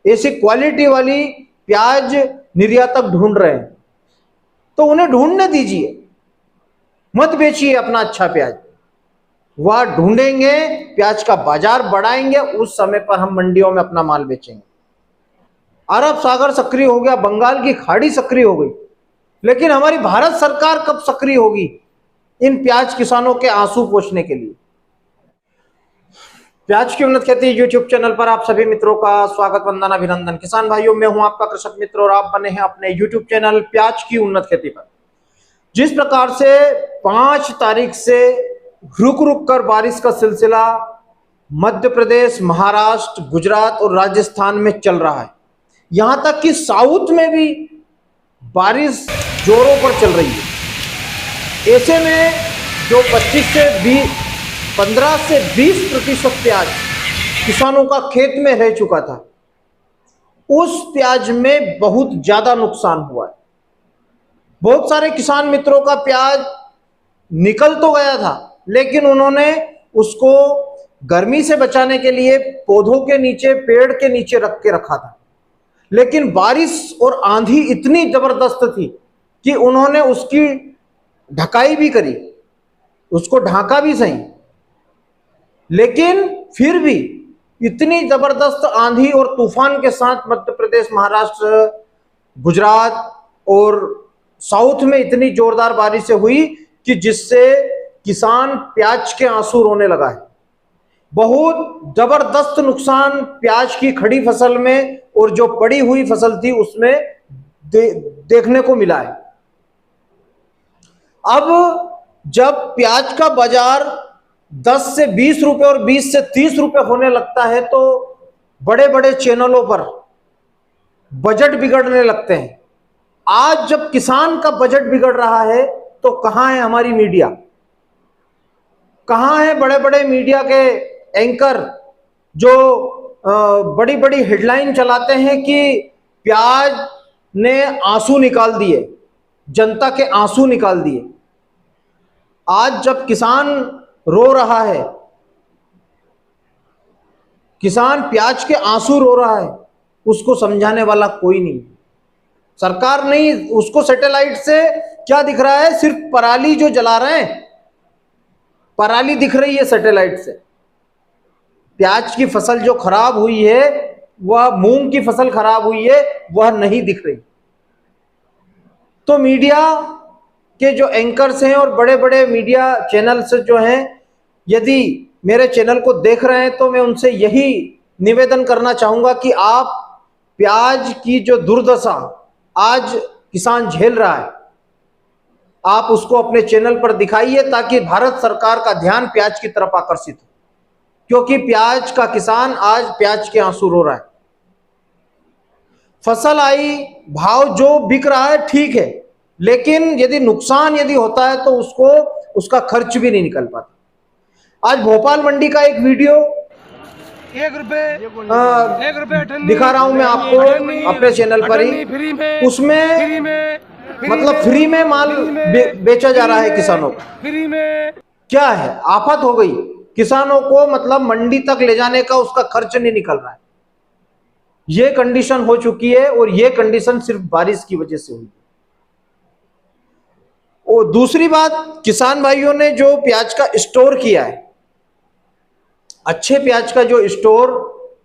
ऐसी क्वालिटी वाली प्याज निर्यातक ढूंढ रहे हैं, तो उन्हें ढूंढने दीजिए, मत बेचिए अपना अच्छा प्याज। वह ढूंढेंगे, प्याज का बाजार बढ़ाएंगे, उस समय पर हम मंडियों में अपना माल बेचेंगे। अरब सागर सक्रिय हो गया, बंगाल की खाड़ी सक्रिय हो गई, लेकिन हमारी भारत सरकार कब सक्रिय होगी इन प्याज किसानों के आंसू पोंछने के लिए? प्याज की उन्नत खेती यूट्यूब चैनल पर आप सभी मित्रों का स्वागत, वंदन, अभिनंदन। किसान भाइयों, मैं हूं आपका कृषक मित्र और आप बने हैं अपने यूट्यूब चैनल प्याज की उन्नत खेती पर। जिस प्रकार से 5 तारीख से रुक रुक कर बारिश का सिलसिला मध्य प्रदेश, महाराष्ट्र, गुजरात और राजस्थान में चल रहा है, यहां तक कि साउथ में भी बारिश जोरों पर चल रही है। ऐसे में जो 15 से 20% प्याज किसानों का खेत में रह चुका था, उस प्याज में बहुत ज्यादा नुकसान हुआ है। बहुत सारे किसान मित्रों का प्याज निकल तो गया था, लेकिन उन्होंने उसको गर्मी से बचाने के लिए पौधों के नीचे, पेड़ के नीचे रख के रखा था। लेकिन बारिश और आंधी इतनी जबरदस्त थी कि उन्होंने उसकी ढकाई भी करी, उसको ढांका भी सही, लेकिन फिर भी इतनी जबरदस्त आंधी और तूफान के साथ मध्य प्रदेश, महाराष्ट्र, गुजरात और साउथ में इतनी जोरदार बारिश हुई कि जिससे किसान प्याज के आंसू रोने लगा है। बहुत जबरदस्त नुकसान प्याज की खड़ी फसल में और जो पड़ी हुई फसल थी उसमें देखने को मिला है। अब जब प्याज का बाजार 10 से 20 रुपए और 20 से 30 रुपए होने लगता है, तो बड़े बड़े चैनलों पर बजट बिगड़ने लगते हैं। आज जब किसान का बजट बिगड़ रहा है, तो कहां है हमारी मीडिया, कहां है बड़े बड़े मीडिया के एंकर जो बड़ी बड़ी हेडलाइन चलाते हैं कि प्याज ने आंसू निकाल दिए, जनता के आंसू निकाल दिए। आज जब किसान रो रहा है, किसान प्याज के आंसू रो रहा है, उसको समझाने वाला कोई नहीं, सरकार नहीं। उसको सैटेलाइट से क्या दिख रहा है? सिर्फ पराली जो जला रहे हैं, पराली दिख रही है सैटेलाइट से। प्याज की फसल जो खराब हुई है, वह मूंग की फसल खराब हुई है, वह नहीं दिख रही। तो मीडिया के जो एंकर्स हैं और बड़े बड़े मीडिया चैनल्स जो हैं, यदि मेरे चैनल को देख रहे हैं तो मैं उनसे यही निवेदन करना चाहूंगा कि आप प्याज की जो दुर्दशा आज किसान झेल रहा है, आप उसको अपने चैनल पर दिखाइए, ताकि भारत सरकार का ध्यान प्याज की तरफ आकर्षित हो। क्योंकि प्याज का किसान आज प्याज के आंसू रो रहा है। फसल आई, भाव जो बिक रहा है ठीक है, लेकिन यदि नुकसान होता है तो उसको उसका खर्च भी नहीं निकल पाता। आज भोपाल मंडी का एक वीडियो 1 रुपए दिखा रहा हूं मैं आपको अपने चैनल पर ही। उसमें मतलब फ्री में माल बेचा जा रहा है किसानों को। फ्री में क्या है? आफत हो गई किसानों को, मतलब मंडी तक ले जाने का उसका खर्च नहीं निकल रहा है। यह कंडीशन हो चुकी है, और यह कंडीशन सिर्फ बारिश की वजह से हुई। और दूसरी बात, किसान भाइयों ने जो प्याज का स्टोर किया है, अच्छे प्याज का जो स्टोर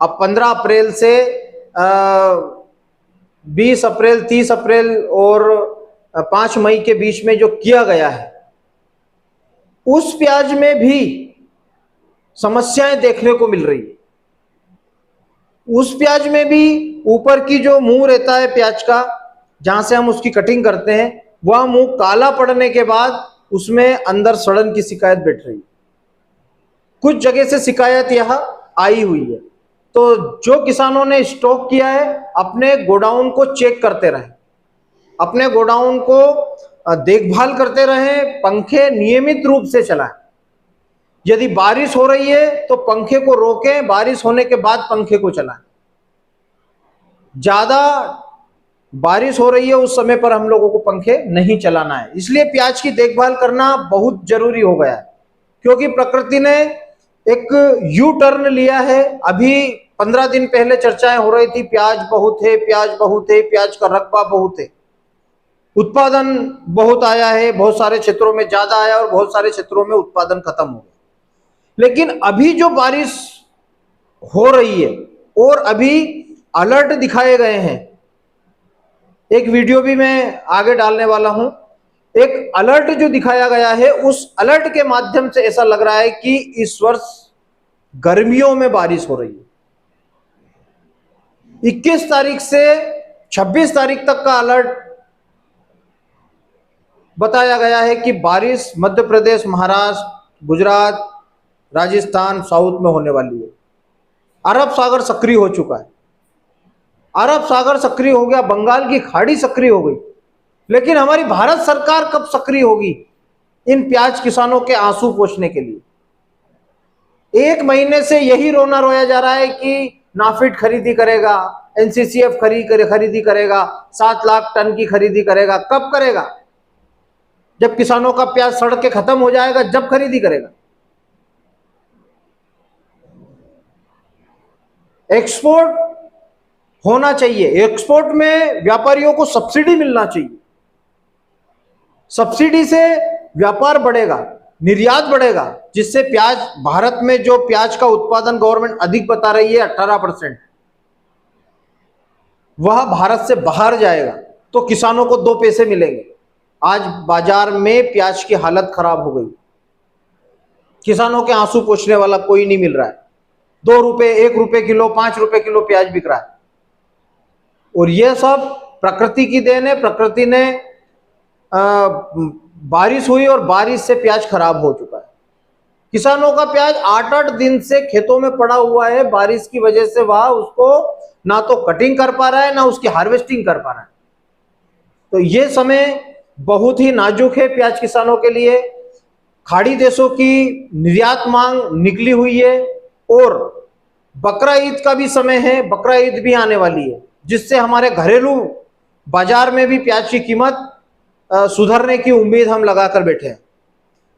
अब 15 अप्रैल से 20 अप्रैल, 30 अप्रैल और 5 मई के बीच में जो किया गया है, उस प्याज में भी समस्याएं देखने को मिल रही है। उस प्याज में भी ऊपर की जो मुंह रहता है प्याज का, जहां से हम उसकी कटिंग करते हैं, वह मुंह काला पड़ने के बाद उसमें अंदर सड़न की शिकायत बैठ रही है। कुछ जगह से शिकायत यह आई हुई है। तो जो किसानों ने स्टॉक किया है, अपने गोडाउन को चेक करते रहें, अपने गोडाउन को देखभाल करते रहें, पंखे नियमित रूप से चलाएं। यदि बारिश हो रही है तो पंखे को रोकें, बारिश होने के बाद पंखे को चलाएं। ज्यादा बारिश हो रही है उस समय पर हम लोगों को पंखे नहीं चलाना है। इसलिए प्याज की देखभाल करना बहुत जरूरी हो गया है, क्योंकि प्रकृति ने एक यू टर्न लिया है। अभी 15 दिन पहले चर्चाएं हो रही थी, प्याज बहुत है, प्याज बहुत है, प्याज का रकबा बहुत है, उत्पादन बहुत आया है, बहुत सारे क्षेत्रों में ज्यादा आया और बहुत सारे क्षेत्रों में उत्पादन खत्म हो गया। लेकिन अभी जो बारिश हो रही है और अभी अलर्ट दिखाए गए हैं, एक वीडियो भी मैं आगे डालने वाला हूं, एक अलर्ट जो दिखाया गया है, उस अलर्ट के माध्यम से ऐसा लग रहा है कि इस वर्ष गर्मियों में बारिश हो रही है। 21 तारीख से 26 तारीख तक का अलर्ट बताया गया है कि बारिश मध्य प्रदेश, महाराष्ट्र, गुजरात, राजस्थान, साउथ में होने वाली है। अरब सागर सक्रिय हो चुका है, अरब सागर सक्रिय हो गया, बंगाल की खाड़ी सक्रिय हो गई। लेकिन हमारी भारत सरकार कब सक्रिय होगी इन प्याज किसानों के आंसू पोंछने के लिए? 1 महीने से यही रोना रोया जा रहा है कि नाफिड खरीदी करेगा, एनसीसीएफ खरीदी करेगा, 7 लाख टन की खरीदी करेगा। कब करेगा? जब किसानों का प्याज सड़ के खत्म हो जाएगा, जब खरीदी करेगा। एक्सपोर्ट होना चाहिए, एक्सपोर्ट में व्यापारियों को सब्सिडी मिलना चाहिए। सब्सिडी से व्यापार बढ़ेगा, निर्यात बढ़ेगा, जिससे प्याज, भारत में जो प्याज का उत्पादन गवर्नमेंट अधिक बता रही है 18%, वह भारत से बाहर जाएगा तो किसानों को 2 पैसे मिलेंगे। आज बाजार में प्याज की हालत खराब हो गई, किसानों के आंसू पोंछने वाला कोई नहीं मिल रहा है। 2 रुपए, 1 रुपए किलो, 5 रुपए किलो प्याज बिक रहा है। और यह सब प्रकृति की देन है। प्रकृति ने बारिश हुई और बारिश से प्याज खराब हो चुका है। किसानों का प्याज 8-8 दिन से खेतों में पड़ा हुआ है। बारिश की वजह से वह उसको ना तो कटिंग कर पा रहा है, ना उसकी हार्वेस्टिंग कर पा रहा है। तो ये समय बहुत ही नाजुक है प्याज किसानों के लिए। खाड़ी देशों की निर्यात मांग निकली हुई है और बकरा ईद का भी समय है, बकरा ईद भी आने वाली है, जिससे हमारे घरेलू बाजार में भी प्याज की कीमत सुधरने की उम्मीद हम लगाकर बैठे हैं।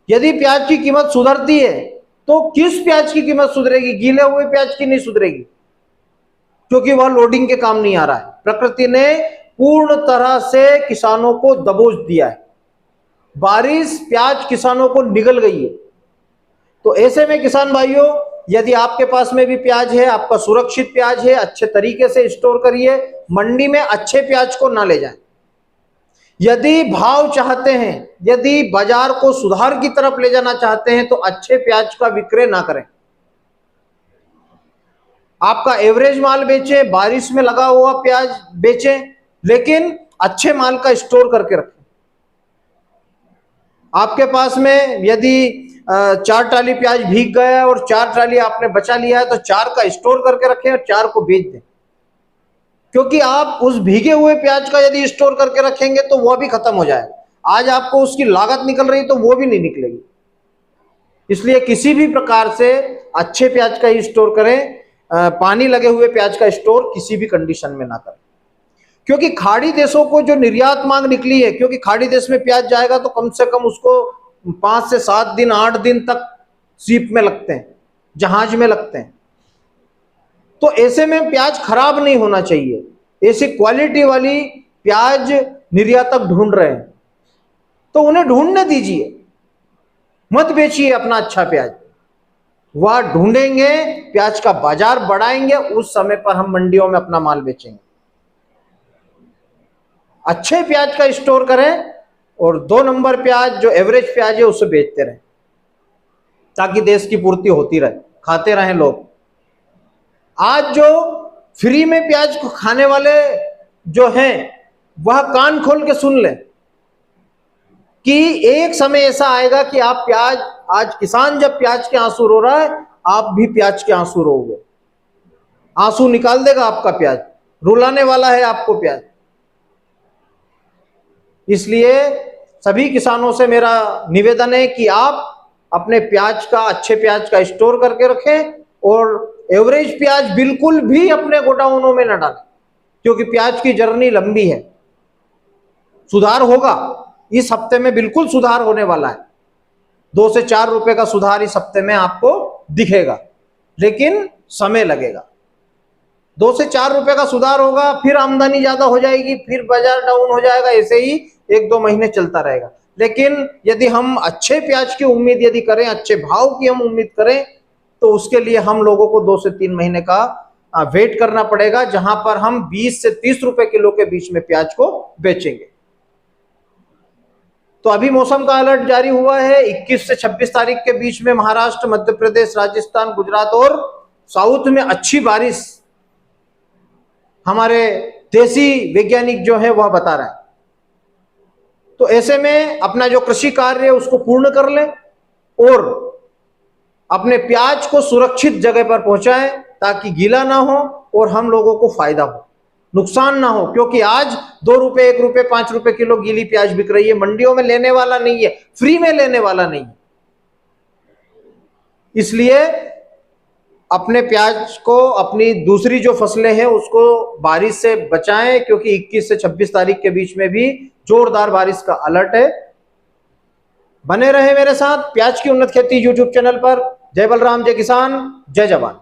यदि प्याज की कीमत सुधरती है तो किस प्याज की कीमत सुधरेगी? गीले हुए प्याज की नहीं सुधरेगी, क्योंकि वह लोडिंग के काम नहीं आ रहा है। प्रकृति ने पूर्ण तरह से किसानों को दबोच दिया है। बारिश प्याज किसानों को निगल गई है। तो ऐसे में किसान भाइयों, यदि आपके पास में भी प्याज है, आपका सुरक्षित प्याज है, अच्छे तरीके से स्टोर करिए। मंडी में अच्छे प्याज को ना ले जाएं। यदि भाव चाहते हैं, यदि बाजार को सुधार की तरफ ले जाना चाहते हैं, तो अच्छे प्याज का विक्रय ना करें। आपका एवरेज माल बेचें, बारिश में लगा हुआ प्याज बेचें, लेकिन अच्छे माल का स्टोर करके रखें। आपके पास में यदि 4 ट्राली प्याज भीग गया है और 4 ट्राली आपने बचा लिया है, तो 4 का स्टोर करके रखें और 4 को बेच दें। क्योंकि आप उस भीगे हुए प्याज का यदि स्टोर करके रखेंगे तो वह भी खत्म हो जाएगा। आज आपको उसकी लागत निकल रही तो वो भी नहीं निकलेगी। इसलिए किसी भी प्रकार से अच्छे प्याज का ही स्टोर करें। पानी लगे हुए प्याज का स्टोर किसी भी कंडीशन में ना करें। क्योंकि खाड़ी देशों को जो निर्यात मांग निकली है, क्योंकि खाड़ी देश में प्याज जाएगा तो कम से कम उसको 5 से 7 दिन, 8 दिन तक शिप में लगते हैं, जहाज में लगते हैं। तो ऐसे में प्याज खराब नहीं होना चाहिए। ऐसी क्वालिटी वाली प्याज निर्यातक ढूंढ रहे हैं, तो उन्हें ढूंढने दीजिए, मत बेचिए अपना अच्छा प्याज। वह ढूंढेंगे, प्याज का बाजार बढ़ाएंगे, उस समय पर हम मंडियों में अपना माल बेचेंगे। अच्छे प्याज का स्टोर करें और 2 नंबर प्याज जो एवरेज प्याज है उसे बेचते रहें, ताकि देश की पूर्ति होती रहे, खाते रहें लोग। आज जो फ्री में प्याज को खाने वाले जो हैं, वह कान खोल के सुन लें कि एक समय ऐसा आएगा कि आप प्याज, आज किसान जब प्याज के आंसू रो रहा है, आप भी प्याज के आंसू रोगे। आंसू निकाल देगा आपका प्याज, रुलाने वाला है आपको प्याज। इसलिए सभी किसानों से मेरा निवेदन है कि आप अपने प्याज का, अच्छे प्याज का स्टोर करके रखें और एवरेज प्याज बिल्कुल भी अपने गोडाउनों में न डालें, क्योंकि प्याज की जर्नी लंबी है। सुधार होगा, इस हफ्ते में बिल्कुल सुधार होने वाला है। 2 से 4 रुपए का सुधार इस हफ्ते में आपको दिखेगा, लेकिन समय लगेगा। 2 से 4 रुपए का सुधार होगा, फिर आमदनी ज्यादा हो जाएगी, फिर बाजार डाउन हो जाएगा, ऐसे ही 1-2 महीने चलता रहेगा। लेकिन यदि हम अच्छे प्याज की उम्मीद यदि करें, अच्छे भाव की हम उम्मीद करें, तो उसके लिए हम लोगों को 2 से 3 महीने का वेट करना पड़ेगा, जहां पर हम 20 से 30 रुपए किलो के बीच में प्याज को बेचेंगे। तो अभी मौसम का अलर्ट जारी हुआ है 21 से 26 तारीख के बीच में महाराष्ट्र, मध्य प्रदेश, राजस्थान, गुजरात और साउथ में अच्छी बारिश हमारे देसी वैज्ञानिक जो है वह बता रहे हैं। तो ऐसे में अपना जो कृषि कार्य है उसको पूर्ण कर लें और अपने प्याज को सुरक्षित जगह पर पहुंचाएं ताकि गीला ना हो और हम लोगों को फायदा हो, नुकसान ना हो। क्योंकि आज 2 रुपए, 1 रुपए, 5 रुपए किलो गीली प्याज बिक रही है, मंडियों में लेने वाला नहीं है, फ्री में लेने वाला नहीं है। इसलिए अपने प्याज को, अपनी दूसरी जो फसलें हैं उसको बारिश से बचाएं, क्योंकि 21 से 26 तारीख के बीच में भी जोरदार बारिश का अलर्ट है। बने रहे मेरे साथ प्याज की उन्नत खेती यूट्यूब चैनल पर। जय बलराम, जय किसान, जय जवान।